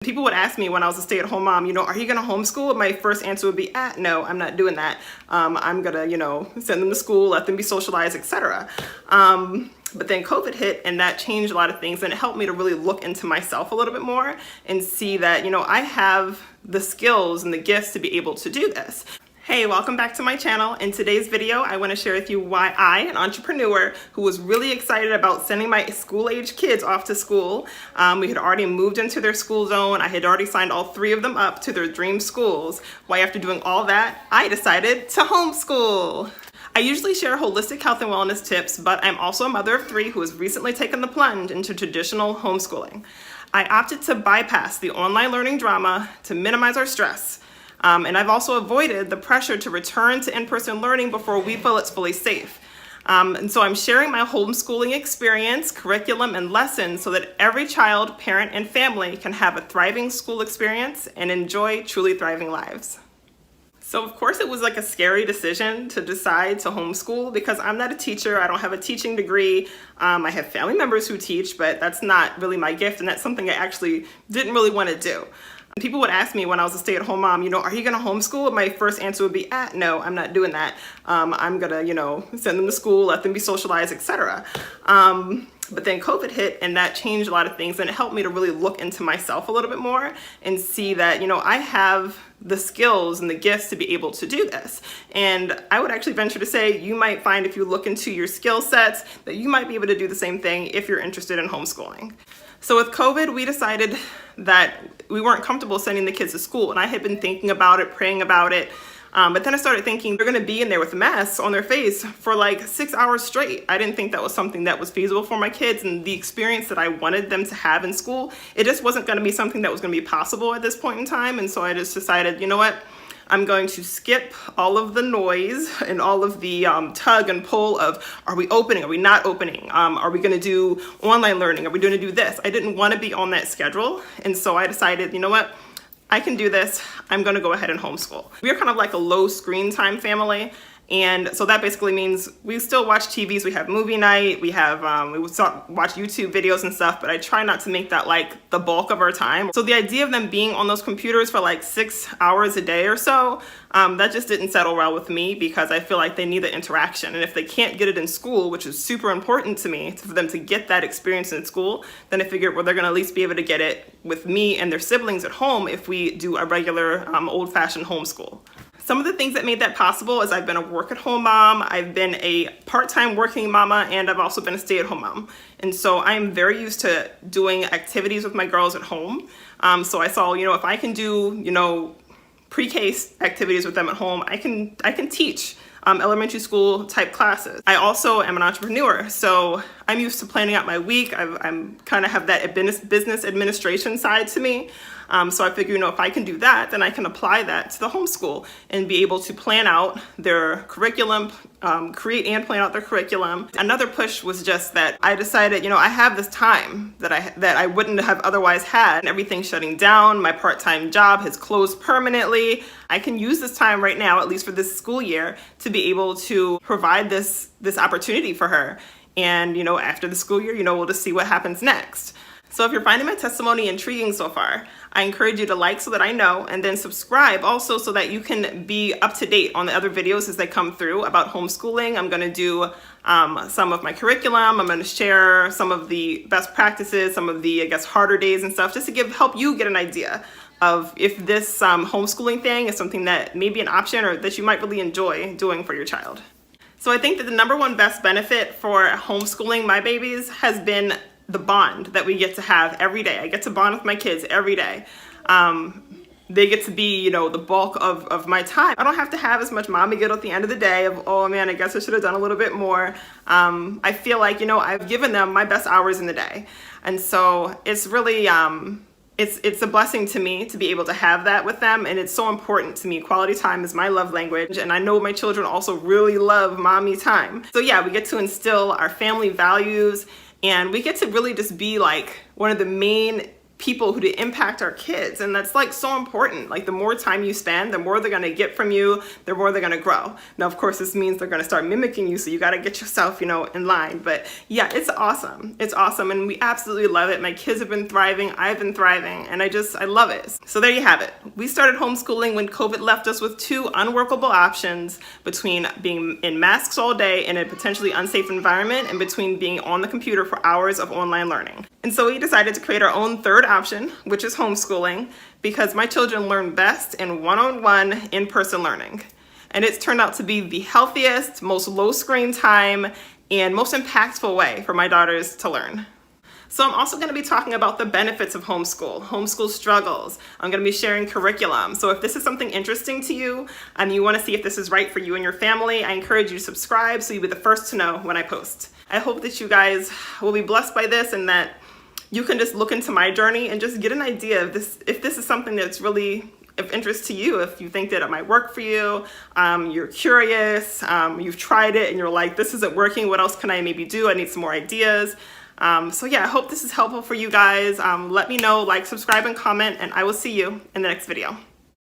People would ask me when I was a stay-at-home mom, are you gonna homeschool? My first answer would be, no, I'm not doing that. I'm gonna, send them to school, let them be socialized, etc. But then COVID hit and that changed a lot of things, and it helped me to really look into myself a little bit more and see that, I have the skills and the gifts to be able to do this. Hey, welcome back to my channel. In today's video, I want to share with you why I, an entrepreneur who was really excited about sending my school-age kids off to school. We had already moved into their school zone. I had already signed all 3 of them up to their dream schools. Why, after doing all that, I decided to homeschool. I usually share holistic health and wellness tips, but I'm also a mother of 3 who has recently taken the plunge into traditional homeschooling. I opted to bypass the online learning drama to minimize our stress. And I've also avoided the pressure to return to in-person learning before we feel it's fully safe. And so I'm sharing my homeschooling experience, curriculum, and lessons so that every child, parent, and family can have a thriving school experience and enjoy truly thriving lives. So of course it was like a scary decision to decide to homeschool because I'm not a teacher. I don't have a teaching degree. I have family members who teach, but that's not really my gift, and that's something I actually didn't really want to do. People would ask me when I was a stay-at-home mom, are you going to homeschool? My first answer would be, no, I'm not doing that. I'm going to, send them to school, let them be socialized, etc. But then COVID hit and that changed a lot of things, and it helped me to really look into myself a little bit more and see that, I have the skills and the gifts to be able to do this. And I would actually venture to say you might find, if you look into your skill sets, that you might be able to do the same thing if you're interested in homeschooling. So with COVID, we decided that we weren't comfortable sending the kids to school, and I had been thinking about it, praying about it, but then I started thinking they're gonna be in there with masks on their face for like 6 hours straight. I didn't think that was something that was feasible for my kids, and the experience that I wanted them to have in school, it just wasn't gonna be something that was gonna be possible at this point in time. And so I just decided, you know what? I'm going to skip all of the noise and all of the tug and pull of, are we opening? Are we not opening? Are we going to do online learning? Are we going to do this? I didn't want to be on that schedule. And so I decided, you know what? I can do this. I'm going to go ahead and homeschool. We're kind of like a low screen time family. And so that basically means we still watch TVs, we have movie night, we have, we would watch YouTube videos and stuff, but I try not to make that like the bulk of our time. So the idea of them being on those computers for like 6 hours a day or so, that just didn't settle well with me because I feel like they need the interaction. And if they can't get it in school, which is super important to me, for them to get that experience in school, then I figured, well, they're gonna at least be able to get it with me and their siblings at home if we do a regular old-fashioned homeschool. Some of the things that made that possible is I've been a work-at-home mom, I've been a part-time working mama, and I've also been a stay-at-home mom. And so I'm very used to doing activities with my girls at home. So I saw, if I can do, pre-K activities with them at home, I can teach elementary school type classes. I also am an entrepreneur, so I'm used to planning out my week. I'm kind of have that business administration side to me. So I figure, if I can do that, then I can apply that to the homeschool and be able to plan out their curriculum, create and plan out their curriculum. Another push was just that I decided, I have this time that I wouldn't have otherwise had. Everything's shutting down. My part-time job has closed permanently. I can use this time right now, at least for this school year, to be able to provide this opportunity for her. And, after the school year, we'll just see what happens next. So if you're finding my testimony intriguing so far, I encourage you to like so that I know, and then subscribe also so that you can be up to date on the other videos as they come through about homeschooling. I'm going to do some of my curriculum. I'm going to share some of the best practices, some of the, harder days and stuff, just to help you get an idea of if this homeschooling thing is something that may be an option or that you might really enjoy doing for your child. So I think that the number one best benefit for homeschooling my babies has been the bond that we get to have every day. I get to bond with my kids every day. They get to be, the bulk of my time. I don't have to have as much mommy guilt at the end of the day of, oh man, I guess I should have done a little bit more. I feel like, I've given them my best hours in the day. And so it's really, it's a blessing to me to be able to have that with them, and it's so important to me. Quality time is my love language, and I know my children also really love mommy time. So yeah, we get to instill our family values, and we get to really just be like one of the main people who to impact our kids, and that's like so important. Like the more time you spend, the more they're going to get from you, the more they're going to grow. Now of course this means they're going to start mimicking you, so you got to get yourself, you know, in line. But yeah, it's awesome, and we absolutely love it. My kids have been thriving, I've been thriving, and I love it. So there you have it. We started homeschooling when COVID left us with two unworkable options, between being in masks all day in a potentially unsafe environment and between being on the computer for hours of online learning. And so we decided to create our own third option, which is homeschooling, because my children learn best in one-on-one in-person learning. And it's turned out to be the healthiest, most low screen time, and most impactful way for my daughters to learn. So I'm also going to be talking about the benefits of homeschool struggles. I'm going to be sharing curriculum. So if this is something interesting to you and you want to see if this is right for you and your family, I encourage you to subscribe so you'll be the first to know when I post. I hope that you guys will be blessed by this, and that you can just look into my journey and just get an idea of this, if this is something that's really of interest to you, if you think that it might work for you, you're curious, you've tried it and you're like, this isn't working, what else can I maybe do? I need some more ideas. So yeah, I hope this is helpful for you guys. Let me know, like, subscribe, and comment, and I will see you in the next video.